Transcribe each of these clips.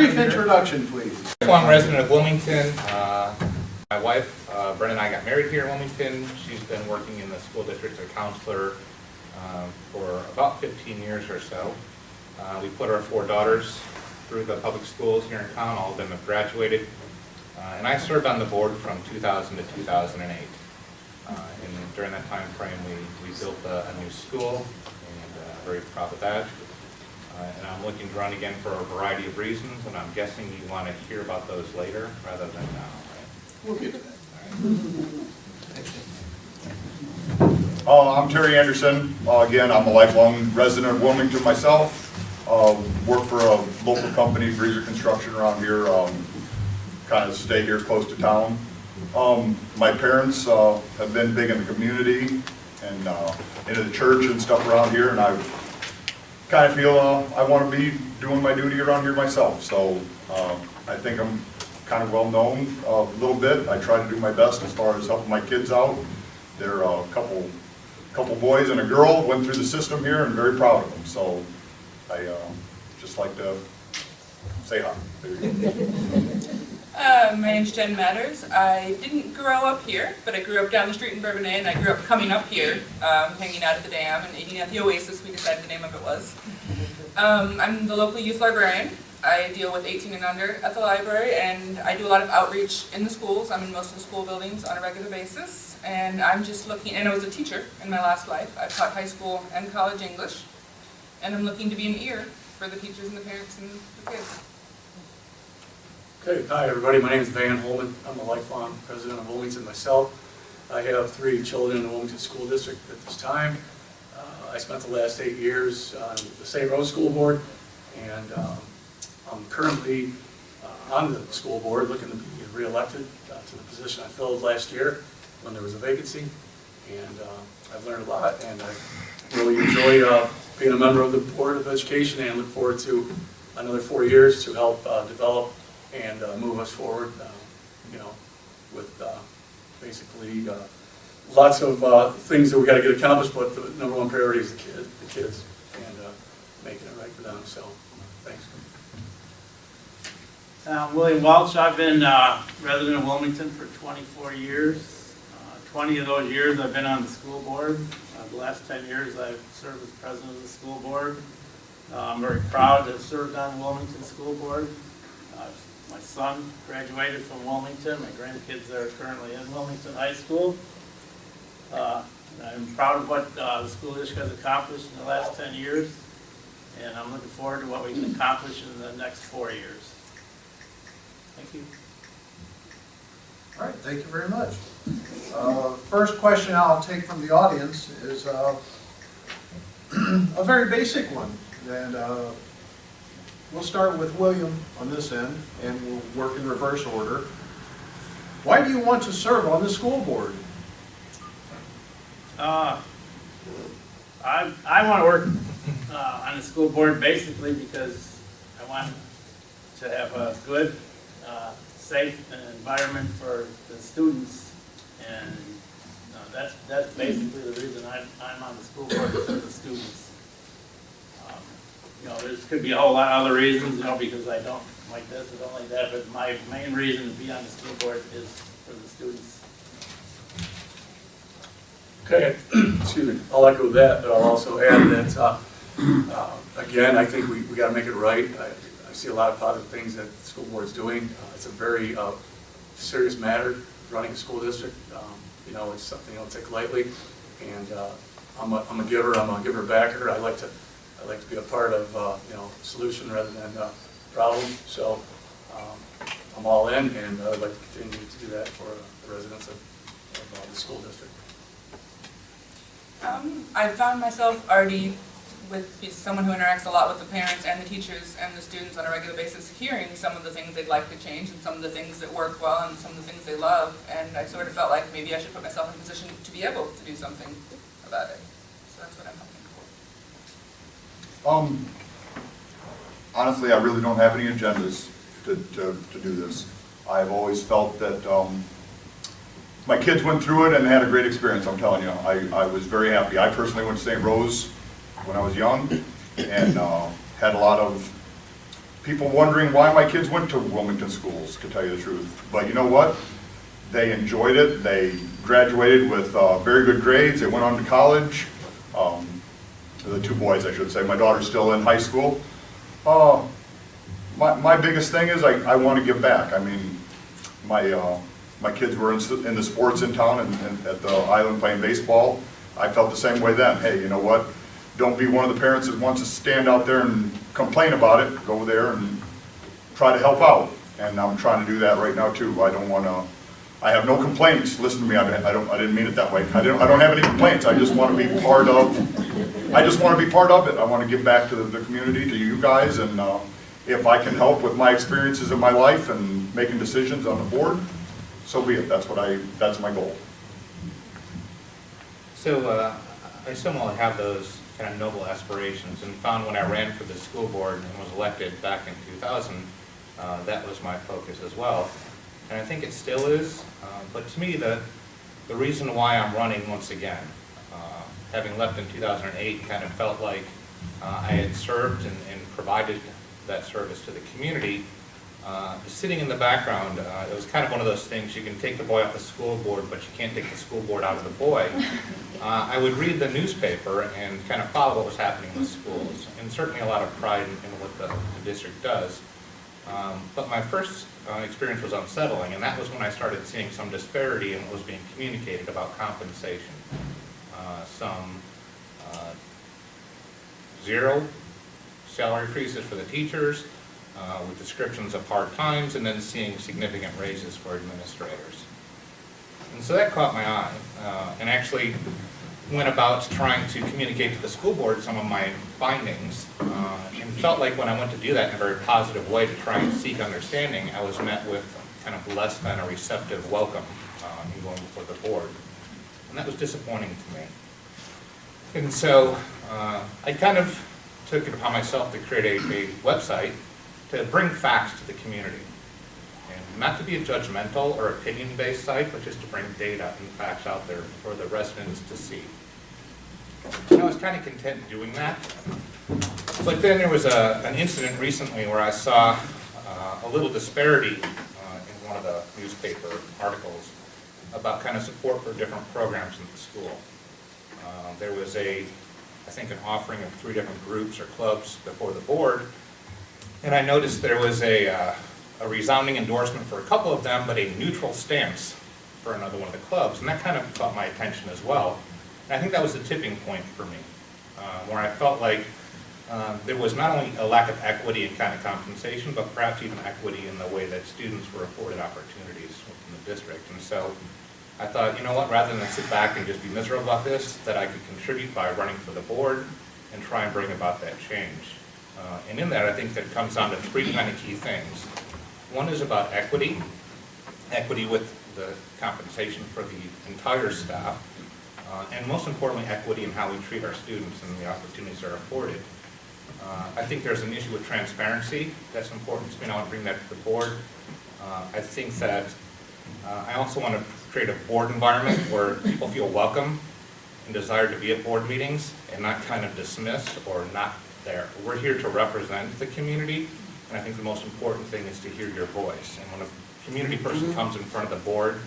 Brief introduction, please. Lifelong resident of Wilmington. My wife, Brenda, and I got married here in Wilmington. She's been working in the school district as a counselor for about 15 years or so. We put our 4 daughters through the public schools here in town. All of them have graduated. And I served on the board from 2000 to 2008. And during that time frame, we built a new school, and very proud of that. And I'm looking to run again for a variety of reasons, and I'm guessing you want to hear about those later rather than now, right? We'll get to that. I'm Terry Anderson. Again, I'm a lifelong resident of Wilmington myself. Work for a local company, Breezer Construction, around here. Kind of stay here close to town. My parents have been big in the community and into the church and stuff around here, and I kind of feel I want to be doing my duty around here myself. So I think I'm kind of well known a little bit. I try to do my best as far as helping my kids out. They're a couple boys and a girl went through the system here, and very proud of them. So I just like to say hi. There you go. My name's Jen Matters. I didn't grow up here, but I grew up down the street in Bourbonnais, and I grew up coming up here, hanging out at the dam and eating at the Oasis, we decided the name of it was. I'm the local youth librarian. I deal with 18 and under at the library, and I do a lot of outreach in the schools. I'm in most of the school buildings on a regular basis, and I'm just looking, and I was a teacher in my last life. I taught high school and college English, and I'm looking to be an ear for the teachers and the parents and the kids. Okay, hi everybody, my name is Van Holman. I'm a lifelong resident of Wilmington myself. I have 3 children in the Wilmington School District at this time. I spent the last 8 years on the St. Rose School Board, and I'm currently on the school board looking to be re-elected to the position I filled last year when there was a vacancy. And I've learned a lot, and I really enjoy being a member of the Board of Education, and look forward to another 4 years to help develop and move us forward, with basically lots of things that we got to get accomplished, but the number one priority is the kids, and making it right for them. So, thanks. William Welch. I've been resident of Wilmington for 24 years. 20 of those years I've been on the school board. The last 10 years I've served as president of the school board. I'm very proud to have served on the Wilmington School Board. My son graduated from Wilmington. My grandkids are currently in Wilmington High School. I'm proud of what the school district has accomplished in the last 10 years, and I'm looking forward to what we can accomplish in the next 4 years. Thank you. All right, thank you very much. First question I'll take from the audience is a very basic one. And we'll start with William on this end, and we'll work in reverse order. Why do you want to serve on the school board? I want to work on the school board basically because I want to have a good, safe environment for the students, and that's basically the reason I'm on the school board, is for the students. There could be a whole lot of other reasons, because I don't like this or don't like that, but my main reason to be on the school board is for the students. Okay, excuse me, I'll echo that, but I'll also add that, again, I think we got to make it right. I see a lot of positive things that the school board's doing. It's a very serious matter, running a school district. It's something I don't take lightly, and I'm a giver, I'm a giver backer. I like to be a part of solution rather than problem. So I'm all in, and I'd like to continue to do that for the residents of the school district. I found myself already with someone who interacts a lot with the parents and the teachers and the students on a regular basis, hearing some of the things they'd like to change and some of the things that work well and some of the things they love, and I sort of felt like maybe I should put myself in a position to be able to do something about it. So that's what I'm hoping for. Honestly, I really don't have any agendas to do this. I've always felt that my kids went through it and had a great experience, I'm telling you. I was very happy. I personally went to St. Rose when I was young, and had a lot of people wondering why my kids went to Wilmington schools, to tell you the truth. But you know what? They enjoyed it. They graduated with very good grades. They went on to college. The two boys, I should say. My daughter's still in high school. My biggest thing is I want to give back. I mean, my kids were in the sports in town and at the island playing baseball. I felt the same way then. Hey, you know what? Don't be one of the parents that wants to stand out there and complain about it. Go there and try to help out. And I'm trying to do that right now too. I don't want to. I have no complaints. Listen to me. I didn't mean it that way. I don't have any complaints. I just want to be part of. I just want to be part of it. I want to give back to the community, to you guys, and if I can help with my experiences in my life and making decisions on the board, so be it. That's my goal. So I similarly have those kind of noble aspirations, and found when I ran for the school board and was elected back in 2000, that was my focus as well. And I think it still is, but to me, the reason why I'm running once again, having left in 2008, kind of felt like I had served and provided that service to the community. Sitting in the background, it was kind of one of those things, you can take the boy off the school board, but you can't take the school board out of the boy. I would read the newspaper and kind of follow what was happening in the schools, and certainly a lot of pride in what the district does. But my first experience was unsettling, and that was when I started seeing some disparity in what was being communicated about compensation. Some zero salary increases for the teachers, with descriptions of hard times, and then seeing significant raises for administrators. And so that caught my eye, and actually went about trying to communicate to the school board some of my findings, and felt like when I went to do that in a very positive way to try and seek understanding, I was met with kind of less than a receptive welcome in going before the board. And that was disappointing to me. And so I kind of took it upon myself to create a website to bring facts to the community. And not to be a judgmental or opinion-based site, but just to bring data and facts out there for the residents to see. And I was kind of content doing that. But then there was an incident recently where I saw a little disparity in one of the newspaper articles about kind of support for different programs in the school. There was I think an offering of 3 different groups or clubs before the board, and I noticed there was a resounding endorsement for a couple of them, but a neutral stance for another one of the clubs, and that kind of caught my attention as well. And I think that was the tipping point for me, where I felt like there was not only a lack of equity in kind of compensation, but perhaps even equity in the way that students were afforded opportunities within the district. And so I thought, you know what, rather than sit back and just be miserable about this, that I could contribute by running for the board and try and bring about that change. And in that, I think that comes down to 3 kind of key things. One is about equity with the compensation for the entire staff, and most importantly, equity in how we treat our students and the opportunities they're afforded. I think there's an issue with transparency that's important to me, and I want to bring that to the board. I think that I also want to create a board environment where people feel welcome and desire to be at board meetings and not kind of dismissed or not there. We're here to represent the community, and I think the most important thing is to hear your voice. And when a community person comes in front of the board,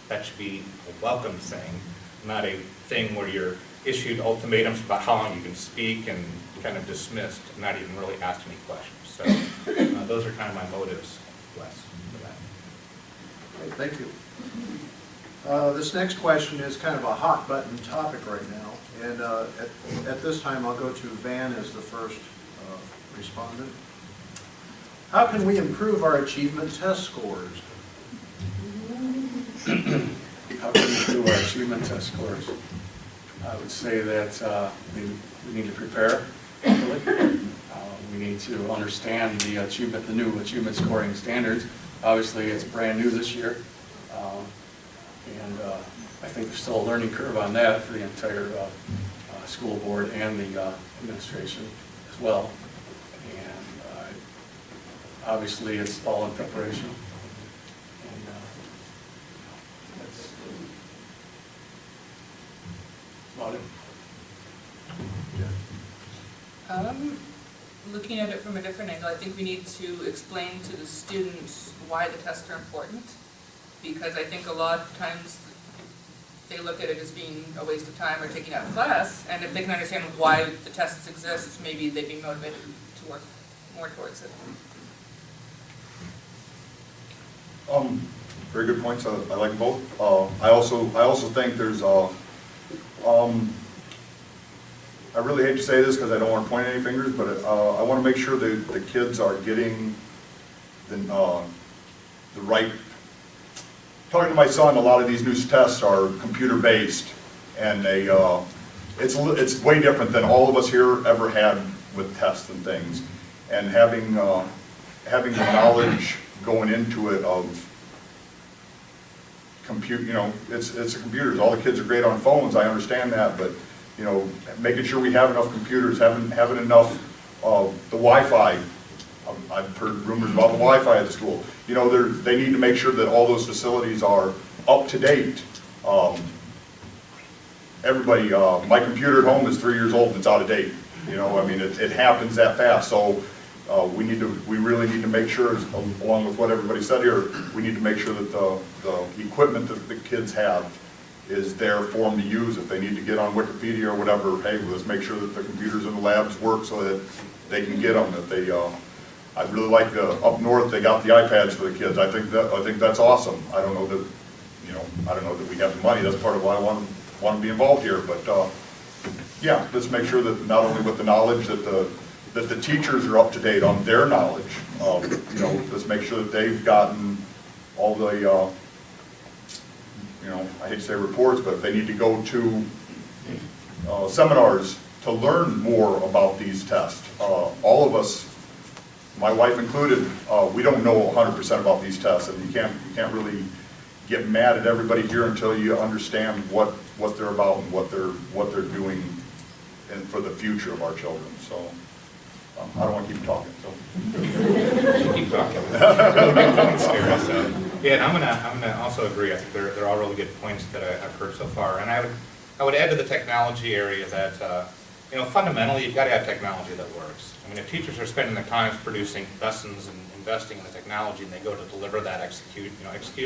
that should be a welcome thing, not a thing where you're issued ultimatums about how long you can speak and kind of dismissed, and not even really asked any questions. So those are kind of my motives, Wes, for that. Okay, thank you. This next question is kind of a hot button topic right now, and at this time I'll go to Van as the first respondent. How can we improve our achievement test scores? How can we do our achievement test scores? I would say that we need to prepare properly. We need to understand the new achievement scoring standards. Obviously, it's brand new this year, and I think there's still a learning curve on that for the entire school board and the administration as well. And obviously, it's all in preparation. And that's about it. looking at it from a different angle, I think we need to explain to the students why the tests are important. Because I think a lot of times they look at it as being a waste of time or taking out class. And if they can understand why the tests exist, maybe they'd be motivated to work more towards it. Very good points. I like both. I also think there's I really hate to say this because I don't want to point any fingers, but I want to make sure that the kids are getting the right. Talking to my son, a lot of these new tests are computer-based, and it's way different than all of us here ever had with tests and things. And having the knowledge going into it of it's the computers. All the kids are great on phones, I understand that, but making sure we have enough computers, having enough of the Wi-Fi. I've heard rumors about the Wi-Fi at the school. They need to make sure that all those facilities are up to date. Everybody, my computer at home is 3 years old and it's out of date. It happens that fast. So we really need to make sure, along with what everybody said here, we need to make sure that the equipment that the kids have is there for them to use. If they need to get on Wikipedia or whatever, hey, let's make sure that the computers in the labs work so that they can get them. I'd really like up north, they got the iPads for the kids. I think that's awesome. I don't know that we have the money. That's part of why I want to be involved here. But yeah, let's make sure that not only with the knowledge that the teachers are up to date on their knowledge. Let's make sure that they've gotten all the I hate to say reports, but if they need to go to seminars to learn more about these tests. All of us, my wife included, we don't know 100% about these tests, and you can't really get mad at everybody here until you understand what they're about and what they're doing and for the future of our children. So I don't want to keep talking. So Keep talking. Good points here. So, yeah, and I'm gonna also agree. I think they're all really good points that I've heard so far. And I would add to the technology area that fundamentally you've got to have technology that works. If teachers are spending their time producing lessons and investing in the technology, and they go to deliver that, execute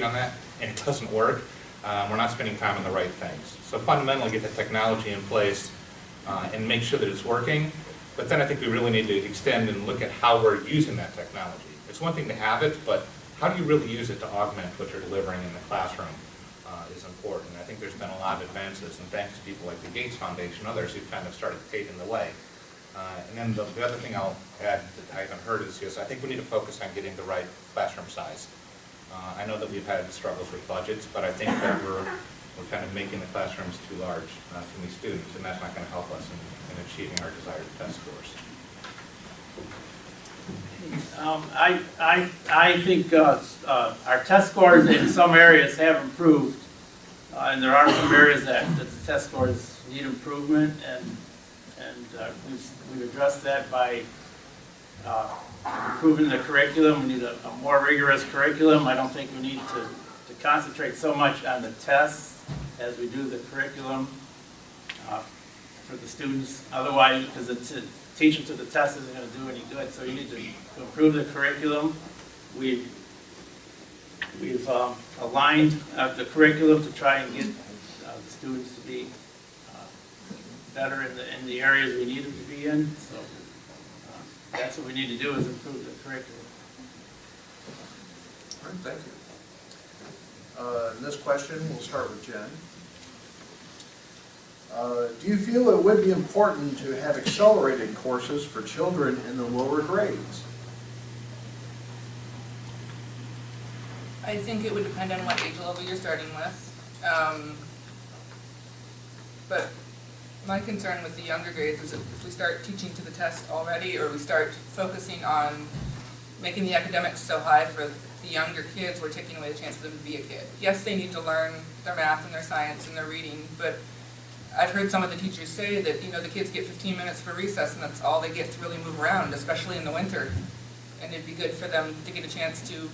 on that, and it doesn't work, we're not spending time on the right things. So fundamentally, get the technology in place and make sure that it's working. But then I think we really need to extend and look at how we're using that technology. It's one thing to have it, but how do you really use it to augment what you're delivering in the classroom is important. I think there's been a lot of advances, and thanks to people like the Gates Foundation and others who've kind of started paving the way. And then the other thing I'll add that I haven't heard is I think we need to focus on getting the right classroom size. I know that we've had struggles with budgets, but I think that we're kind of making the classrooms too large for these students, and that's not going to help us in achieving our desired test scores. I think our test scores in some areas have improved, and there are some areas that the test scores need improvement, and we've addressed that by improving the curriculum. We need a more rigorous curriculum. I don't think we need to concentrate so much on the tests as we do the curriculum for the students. Otherwise, because teaching to the test isn't going to do any good. So you need to improve the curriculum. We've aligned the curriculum to try and get the students to be better in the areas we need them to be in. So that's what we need to do, is improve the curriculum. All right, thank you. This question, we'll start with Jen. Do you feel it would be important to have accelerated courses for children in the lower grades? I think it would depend on what age level you're starting with. But my concern with the younger grades is if we start teaching to the test already, or we start focusing on making the academics so high for the younger kids, we're taking away the chance for them to be a kid. Yes, they need to learn their math and their science and their reading, but I've heard some of the teachers say that, the kids get 15 minutes for recess and that's all they get to really move around, especially in the winter. And it'd be good for them to get a chance to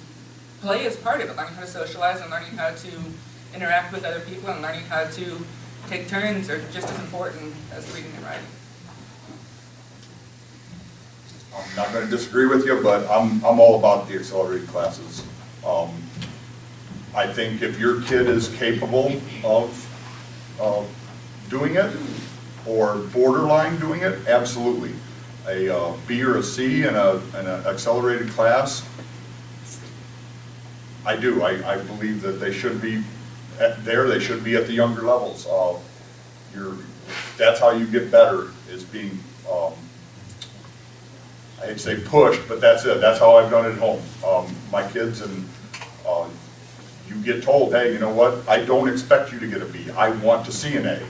play as part of it, learning how to socialize and learning how to interact with other people and learning how to take turns are just as important as reading and writing. I'm not gonna disagree with you, but I'm all about the accelerated classes. I think if your kid is capable of doing it, or borderline doing it, absolutely. A B or a C in an accelerated class, I do. I believe that they should be they should be at the younger levels. That's how you get better, is being, I hate to say pushed, but that's it. That's how I've done it at home. My kids, and you get told, hey, you know what? I don't expect you to get a B. I want to see an A,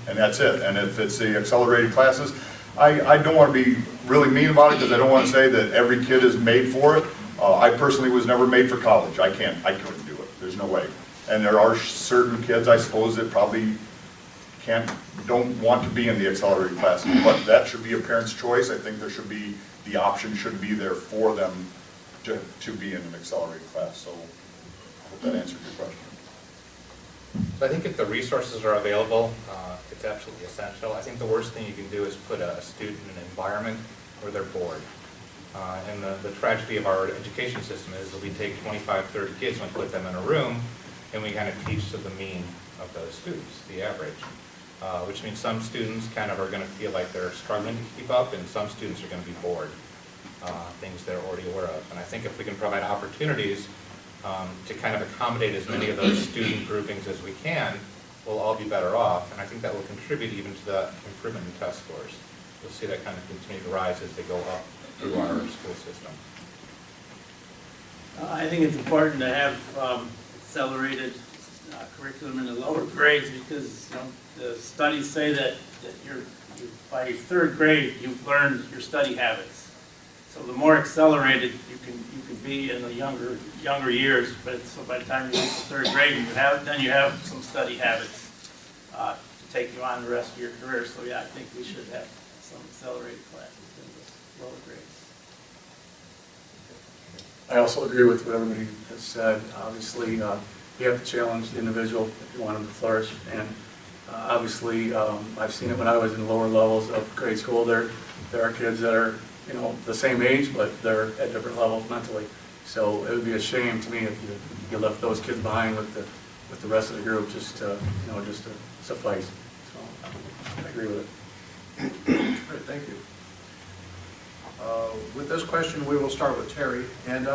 and that's it. And if it's the accelerated classes, I don't want to be really mean about it, because I don't want to say that every kid is made for it. I personally was never made for college. I couldn't do it. There's no way. And there are certain kids, I suppose, that probably don't want to be in the accelerated classes, but that should be a parent's choice. I think the option should be there for them to be in an accelerated class. So I hope that answered your question. So I think if the resources are available, it's absolutely essential. I think the worst thing you can do is put a student in an environment where they're bored. And the tragedy of our education system is that we take 25, 30 kids and we put them in a room, and we kind of teach to the mean of those students, the average. Which means some students kind of are going to feel like they're struggling to keep up, and some students are going to be bored, things they're already aware of. And I think if we can provide opportunities to kind of accommodate as many of those student groupings as we can, we'll all be better off. And I think that will contribute even to the improvement in test scores. You'll see that kind of continue to rise as they go up through our school system. I think it's important to have accelerated curriculum in the lower grades, because the studies say that by third grade you've learned your study habits. So the more accelerated you can be in the younger years, but so by the time you reach the third grade, you have some study habits to take you on the rest of your career. So yeah, I think we should have some accelerated classes in the lower grades. I also agree with what everybody has said. Obviously, you have to challenge the individual if you want them to flourish. And obviously, I've seen it when I was in lower levels of grade school. There are kids that are, the same age, but they're at different levels mentally. So it would be a shame to me if you left those kids behind with the rest of the group just to suffice. So I agree with it. Great, thank you. With this question, we will start with Terry, and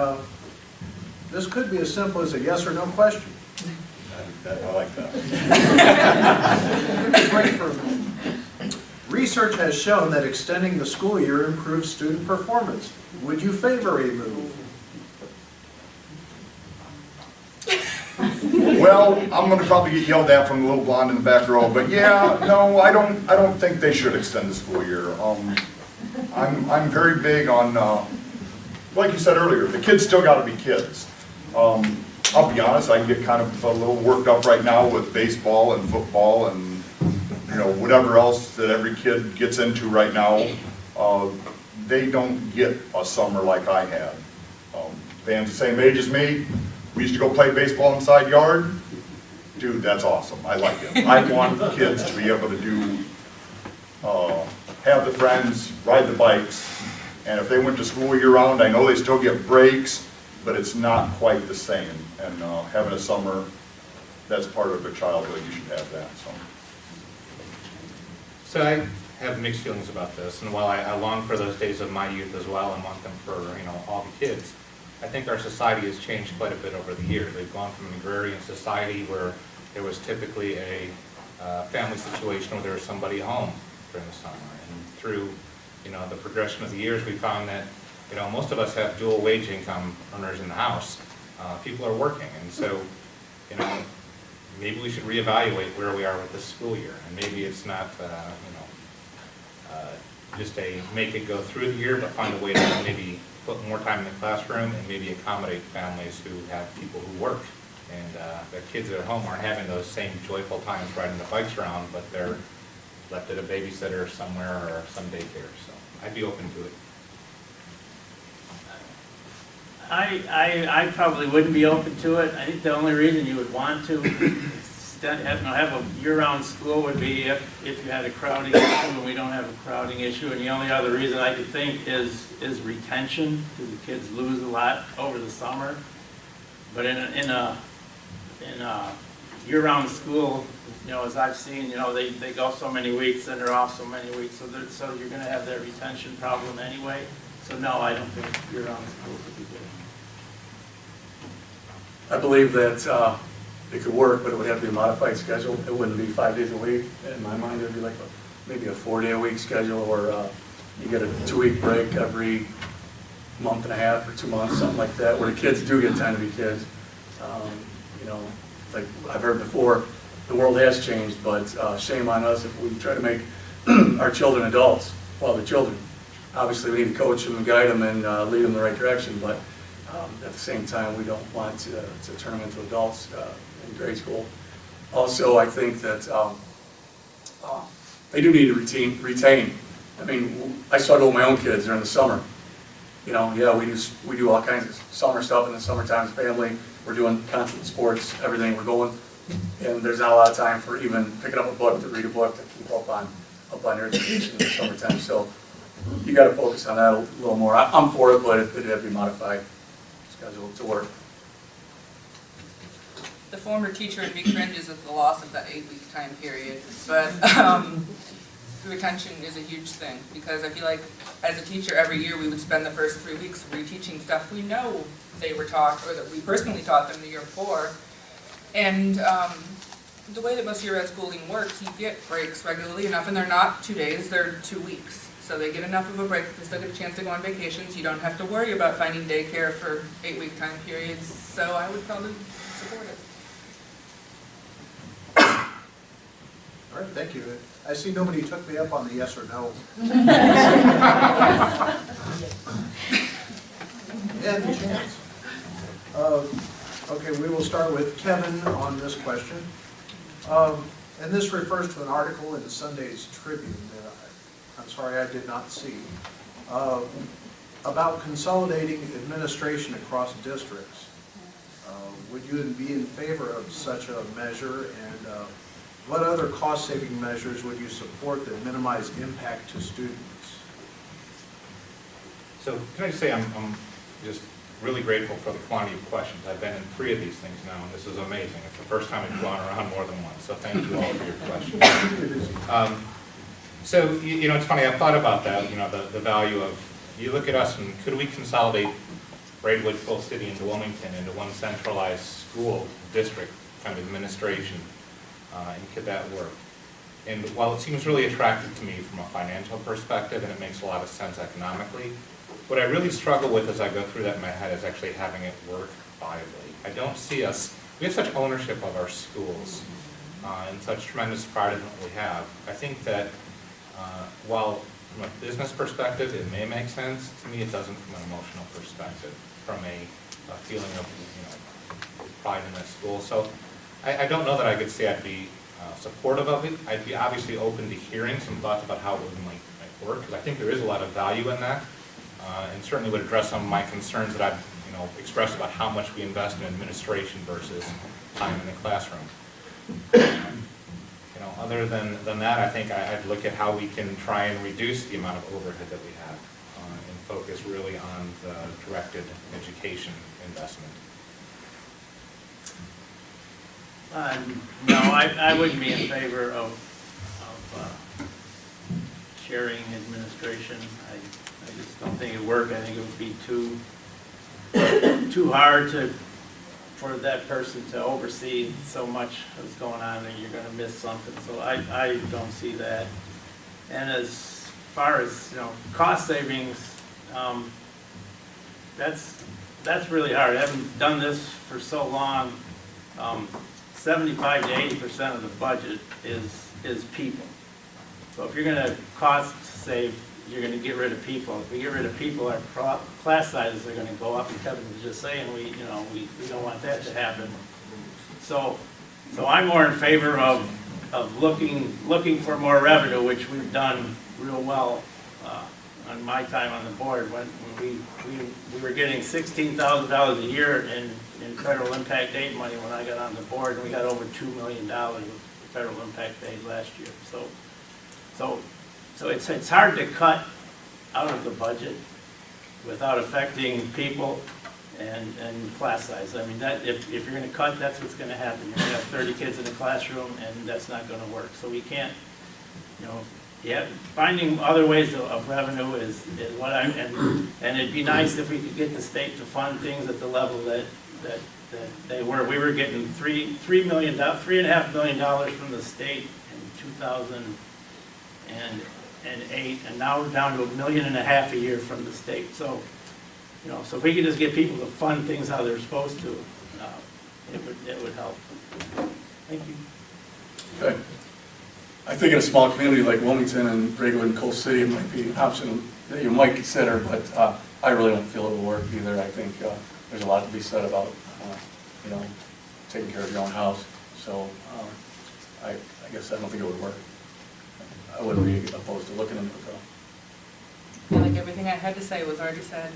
this could be as simple as a yes or no question. I like that. Great for me. Research has shown that extending the school year improves student performance. Would you favor a move? Well, I'm gonna probably get yelled at from the little blonde in the back row, but yeah, no, I don't think they should extend the school year. I'm very big on, like you said earlier, the kids still gotta be kids. I'll be honest, I get kind of a little worked up right now with baseball and football and, whatever else that every kid gets into right now. They don't get a summer like I had. Van's the same age as me. We used to go play baseball in the side yard. Dude, that's awesome. I like it. I want kids to be able to do, have the friends, ride the bikes. And if they went to school year round, I know they still get breaks, but it's not quite the same. And having a summer, that's part of a childhood. You should have that. So I have mixed feelings about this, and while I long for those days of my youth as well and want them for all the kids, I think our society has changed quite a bit over the years. We've gone from an agrarian society where there was typically a family situation where there was somebody home during the summer, and through the progression of the years, we found that most of us have dual wage income earners in the house. People are working, and so maybe we should reevaluate where we are with this school year, and maybe it's not just a make it go through the year, but find a way to maybe put more time in the classroom and maybe accommodate families who have people who work, and their kids at home aren't having those same joyful times riding the bikes around, but they're left at a babysitter somewhere or some daycare. So I'd be open to it. I probably wouldn't be open to it. I think the only reason you would want to have a year-round school would be if you had a crowding issue, and we don't have a crowding staffing issue, and the only other reason I could think is retention, because the kids lose a lot over the summer. But in a year-round school, you know, as I've seen, you know, they go so many weeks and they're off so many weeks, so you're gonna have that retention problem anyway. So no, I don't think year-round school would be good. I believe that it could work, but it would have to be a modified schedule. It wouldn't be 5 days a week. In my mind, it would be like maybe a 4-day-a-week schedule, or you get a 2-week break every month and a half or 2 months, something like that, where the kids do get time to be kids. You know, like I've heard before, the world has changed, but shame on us if we try to make our children adults while they're children. Obviously, we need to coach them and guide them and lead them in the right direction, but at the same time, we don't want to turn them into adults in grade school. Also, I think that they do need to retain. I mean, I struggle with my own kids during the summer. You know, yeah, we do all kinds of summer stuff in the summertime as a family. We're doing constant sports, everything we're going, and there's not a lot of time for even picking up a book, to read a book, to keep up on your education in the summertime. So you got to focus on that a little more. I'm for it, but it'd have to be modified schedule to work. The former teacher in me cringes at the loss of that 8-week time period, but retention is a huge thing, because I feel like as a teacher every year we would spend the first 3 weeks reteaching stuff we know they were taught, or that we personally taught them the year before. And the way that most year-round schooling works, you get breaks regularly enough, and they're not 2 days, they're 2 weeks. So they get enough of a break, they still get a chance to go on vacations, you don't have to worry about finding daycare for 8-week time periods, so I would probably support it. All right, thank you. I see nobody took me up on the yes or no. And chance. Okay, we will start with Kevin on this question. And this refers to an article in Sunday's Tribune that I'm sorry I did not see, about consolidating administration across districts. Would you be in favor of such a measure, and what other cost-saving measures would you support that minimize impact to students? So can I just say I'm just really grateful for the quantity of questions. I've been in 3 of these things now, and this is amazing. It's the first time I've gone around more than once, so thank you all for your questions. So, you know, it's funny, I've thought about that, you know, the value of, you look at us and could we consolidate Braidwood, Full City, into Wilmington into one centralized school district kind of administration, and could that work? And while it seems really attractive to me from a financial perspective, and it makes a lot of sense economically, what I really struggle with as I go through that in my head is actually having it work viably. I don't see us, we have such ownership of our schools, and such tremendous pride in what we have. I think that while from a business perspective it may make sense, to me it doesn't from an emotional perspective, from a feeling of, you know, pride in that school. So I don't know that I could say I'd be supportive of it. I'd be obviously open to hearing some thoughts about how it might work, because I think there is a lot of value in that, and certainly would address some of my concerns that I've, you know, expressed about how much we invest in administration versus time in the classroom. You know, other than that, I think I'd look at how we can try and reduce the amount of overhead that we have, and focus really on the directed education investment. No, I wouldn't be in favor of sharing administration. I just don't think it'd work. I think it would be too hard for that person to oversee so much that's going on, and you're gonna miss something. So I don't see that. And as far as, you know, cost savings, that's really hard. I haven't done this for so long. 75 to 80% of the budget is people. So if you're gonna cost save, you're gonna get rid of people. If we get rid of people, our class sizes are gonna go up, and Kevin was just saying, we don't want that to happen. So I'm more in favor of looking for more revenue, which we've done real well on my time on the board, when we were getting $16,000 a year in federal impact aid money when I got on the board, and we got over $2 million of federal impact aid last year. So it's hard to cut out of the budget without affecting people and class size. I mean, that, if you're gonna cut, that's what's gonna happen. You're gonna have 30 kids in a classroom, and that's not gonna work. So we can't, you know, yeah, finding other ways of revenue is what I'm, and it'd be nice if we could get the state to fund things at the level that they were. We were getting $3.5 million from the state in 2008, and now we're down to $1.5 million a year from the state. So, you know, so if we could just get people to fund things how they're supposed to, it would help. Thank you. Good. I think in a small community like Wilmington and Braidwood and Coal City, it might be an option that you might consider, but I really don't feel it will work either. I think there's a lot to be said about, you know, taking care of your own house. So I guess I don't think it would work. I wouldn't be opposed to looking into it though. I feel like everything I had to say was already said.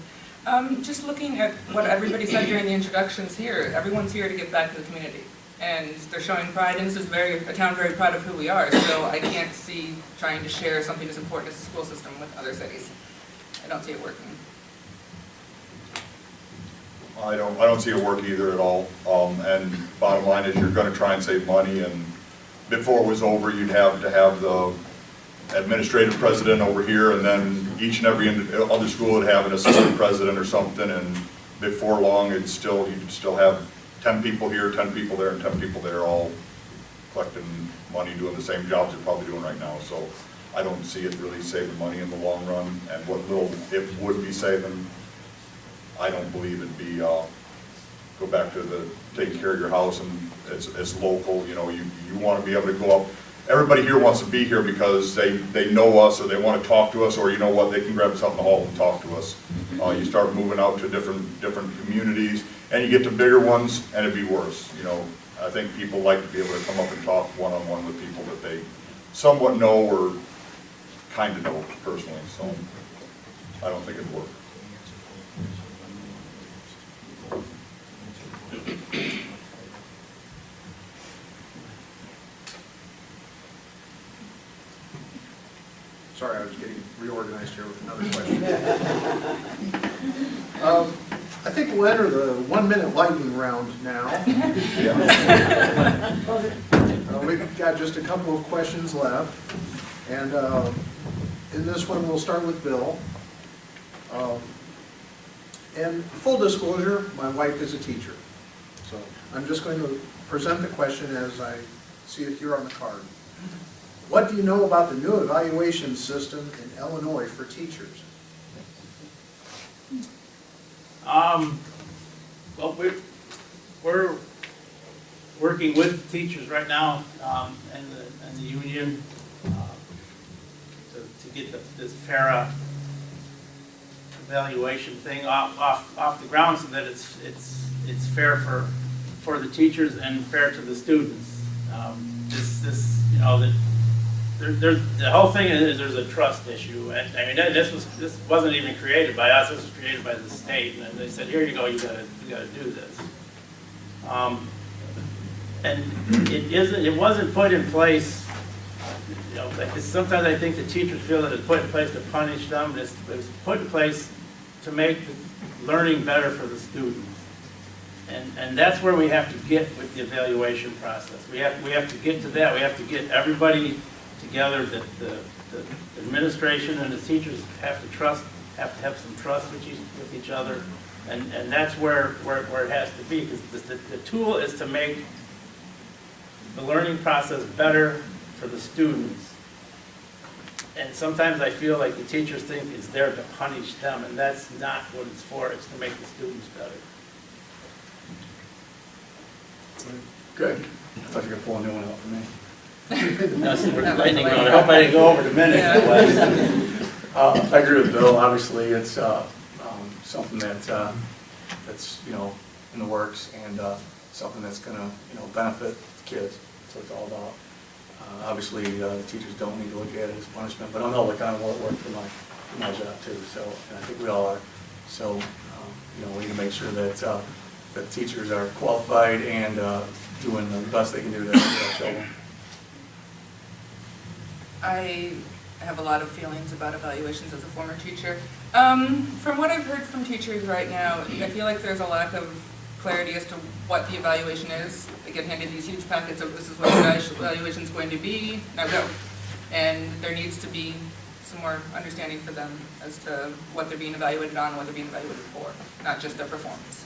Just looking at what everybody said during the introductions here, everyone's here to give back to the community. And they're showing pride, and this is a town very proud of who we are, so I can't see trying to share something as important as the school system with other cities. I don't see it working. I don't see it work either at all. And bottom line is you're gonna try and save money, and before it was over, you'd have to have the administrative president over here, and then each and every other school would have an assistant president or something, and before long, you'd still have 10 people here, 10 people there, and 10 people there, all collecting money, doing the same jobs they're probably doing right now. So I don't see it really saving money in the long run, and what little it would be saving, I don't believe it'd be, go back to the taking care of your house, and it's local, you know, you want to be able to go up. Everybody here wants to be here because they know us, or they want to talk to us, or you know what, they can grab us out in the hall and talk to us. You start moving out to different communities, and you get to bigger ones, and it'd be worse, you know. I think people like to be able to come up and talk one-on-one with people that they somewhat know or kind of know personally, so I don't think it'd work. Sorry, I was getting reorganized here with another question. I think we'll enter the 1-minute lightning round now. We've got just a couple of questions left, and in this one, we'll start with Bill. And full disclosure, my wife is a teacher, so I'm just going to present the question as I see it here on the card. What do you know about the new evaluation system in Illinois for teachers? Well, we're working with teachers right now, and the union, to get this para evaluation thing off the ground, so that it's fair for the teachers and fair to the students. You know, that there's the whole thing is there's a trust issue, and I mean this wasn't even created by us. This was created by the state, and they said, here you go, you gotta do this. And it wasn't put in place. You know, sometimes I think the teachers feel that it's put in place to punish them. It was put in place to make the learning better for the students. And that's where we have to get with the evaluation process. We have to get to that. We have to get everybody together, that the administration and the teachers have to have some trust with each other. And that's where it has to be, because the tool is to make the learning process better for the students. And sometimes I feel like the teachers think it's there to punish them, and that's not what it's for. It's to make the students better. Good. I thought you were going to pull a new one out for me. That's the lightning round. I hope I didn't go over the minute. I agree with Bill. Obviously, it's something that's you know, in the works, and something that's going to, you know, benefit the kids. That's what it's all about. Obviously, the teachers don't need to look at it as punishment, but I know the kind of work for my job too. So, and I think we all are. So, you know, we need to make sure that that teachers are qualified and doing the best they can do to help our children. I I have a lot of feelings about evaluations as a former teacher. From what I've heard from teachers right now, I feel like there's a lack of clarity as to what the evaluation is. They get handed these huge packets of this is what the evaluation is going to be, now go. And there needs to be some more understanding for them as to what they're being evaluated on, what they're being evaluated for, not just their performance.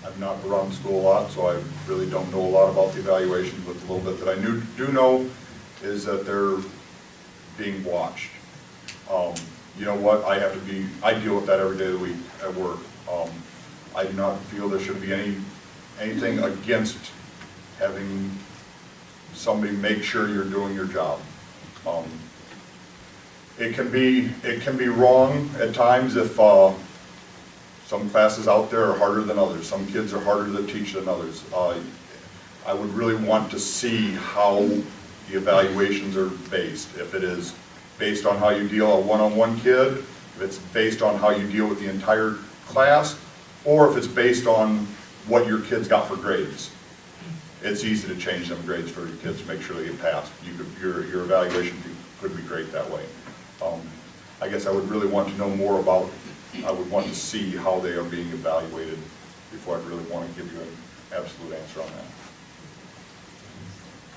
I've not around school a lot, so I really don't know a lot about the evaluations, but the little bit that I do know is that they're being watched. You know what, I deal with that every day of the week at work. I do not feel there should be anything against having somebody make sure you're doing your job. It can be wrong at times if some classes out there are harder than others. Some kids are harder to teach than others. I would really want to see how the evaluations are based. If it is based on how you deal a one-on-one kid, if it's based on how you deal with the entire class, or if it's based on what your kids got for grades. It's easy to change them grades for your kids to make sure they get passed. Your evaluation could be great that way. I guess I would really want to know more about, I would want to see how they are being evaluated before I'd really want to give you an absolute answer on that.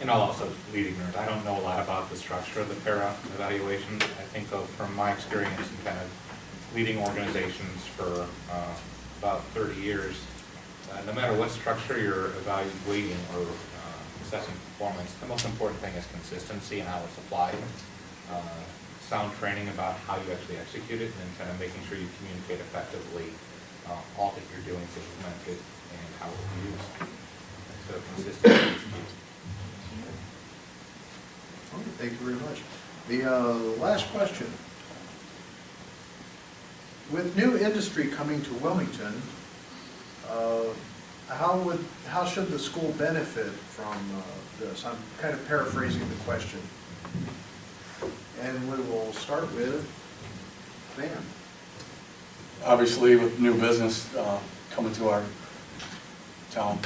And I'll also lead ignorant. I don't know a lot about the structure of the para evaluations. I think though, from my experience in kind of leading organizations for about 30 years, no matter what structure you're evaluating or assessing performance, the most important thing is consistency and how it's applied. Sound training about how you actually execute it, and then kind of making sure you communicate effectively all that you're doing to implement it and how it will be used. So consistency is key. Okay, thank you very much. The last question. With new industry coming to Wilmington, how should the school benefit from this? I'm kind of paraphrasing the question. And we will start with Van. Obviously, with new business coming to our town,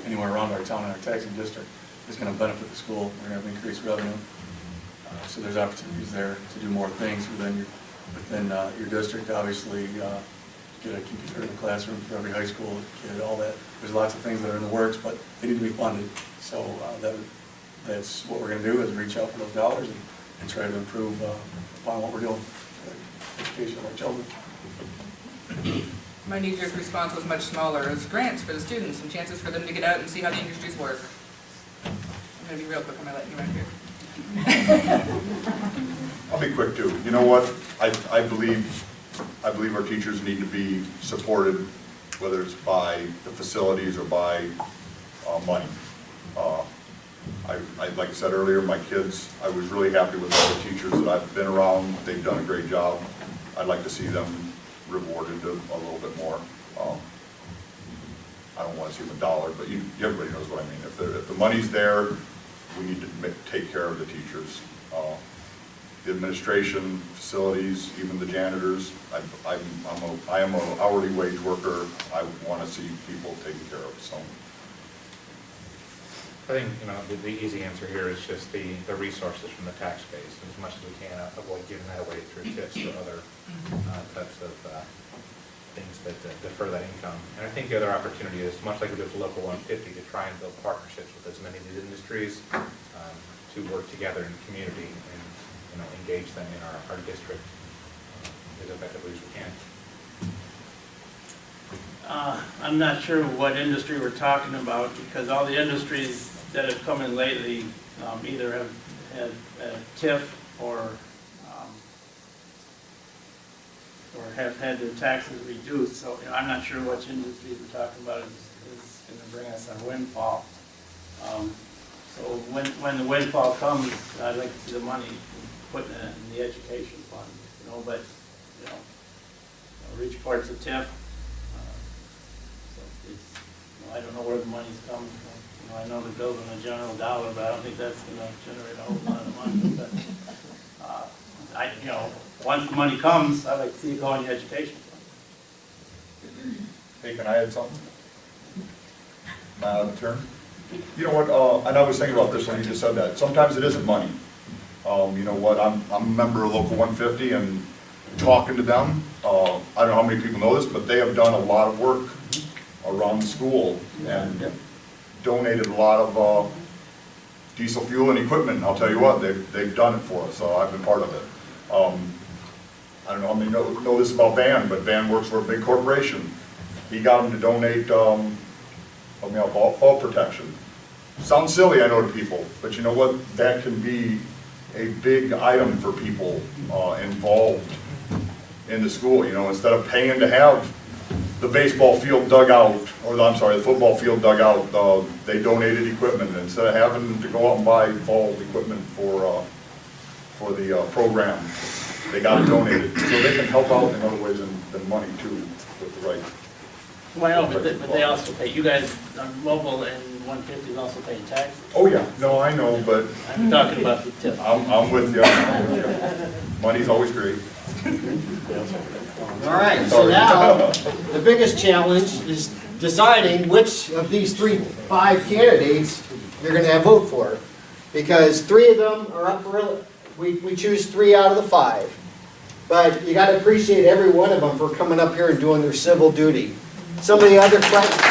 anywhere around our town and our taxing district, is going to benefit the school. We're going to have increased revenue. So there's opportunities there to do more things within your district. Obviously, get a computer in the classroom for every high school kid, all that. There's lots of things that are in the works, but they need to be funded. So that's what we're going to do, is reach out for those dollars and try to improve upon what we're doing for the education of our children. My knee-jerk response was much smaller, as grants for the students and chances for them to get out and see how the industries work. I'm going to be real quick on my lightning round here. I'll be quick too. You know what? I believe our teachers need to be supported, whether it's by the facilities or by money. Like I said earlier, my kids, I was really happy with all the teachers that I've been around. They've done a great job. I'd like to see them rewarded a little bit more. I don't want to see them $1, but everybody knows what I mean. If the money's there, we need to take care of the teachers. The administration, facilities, even the janitors. I am an hourly wage worker. I want to see people taken care of. So I think, the easy answer here is just the resources from the tax base, as much as we can avoid giving that away through tips or other types of things that defer that income. And I think the other opportunity is, much like we did with Local 150, to try and build partnerships with as many of these industries to work together in the community and engage them in our district as effectively as we can. I'm not sure what industry we're talking about, because all the industries that have come in lately either have had a TIF or have had their taxes reduced. So I'm not sure which industries we're talking about is going to bring us a windfall. So when the windfall comes, I'd like to see the money put in the education fund. But reach parts of TIF. I don't know where the money's coming from. I know they're building a general dollar, but I don't think that's going to generate a whole lot of money. But once the money comes, I'd like to see it go in the education fund. hey, can I add something? Am I out of turn? You know what, and I was thinking about this when you just said that, sometimes it isn't money. You know what, I'm a member of Local 150, and talking to them, I don't know how many people know this, but they have done a lot of work around the school, and donated a lot of diesel fuel and equipment, and I'll tell you what, they've done it for us, so I've been part of it. I don't know how many know this about Van, but Van works for a big corporation. He got them to donate, help me out, fall protection. Sounds silly, I know, to people, but you know what? That can be a big item for people involved in the school, you know, instead of paying to have the baseball field dug out, or I'm sorry, the football field dug out, they donated equipment. Instead of having to go out and buy fall equipment for the program, they got it donated. So they can help out in other ways than money too, with the right. Well, but they also pay, you guys on mobile and 150 is also paying taxes. Oh, yeah, no, I know, but I'm talking about the tip. I'm with you. Money's always great. All right, so now, the biggest challenge is deciding which of these five candidates you're gonna have vote for. Because three of them are up for, we choose 3 out of the 5. But you gotta appreciate every one of them for coming up here and doing their civil duty. Some of the other questions,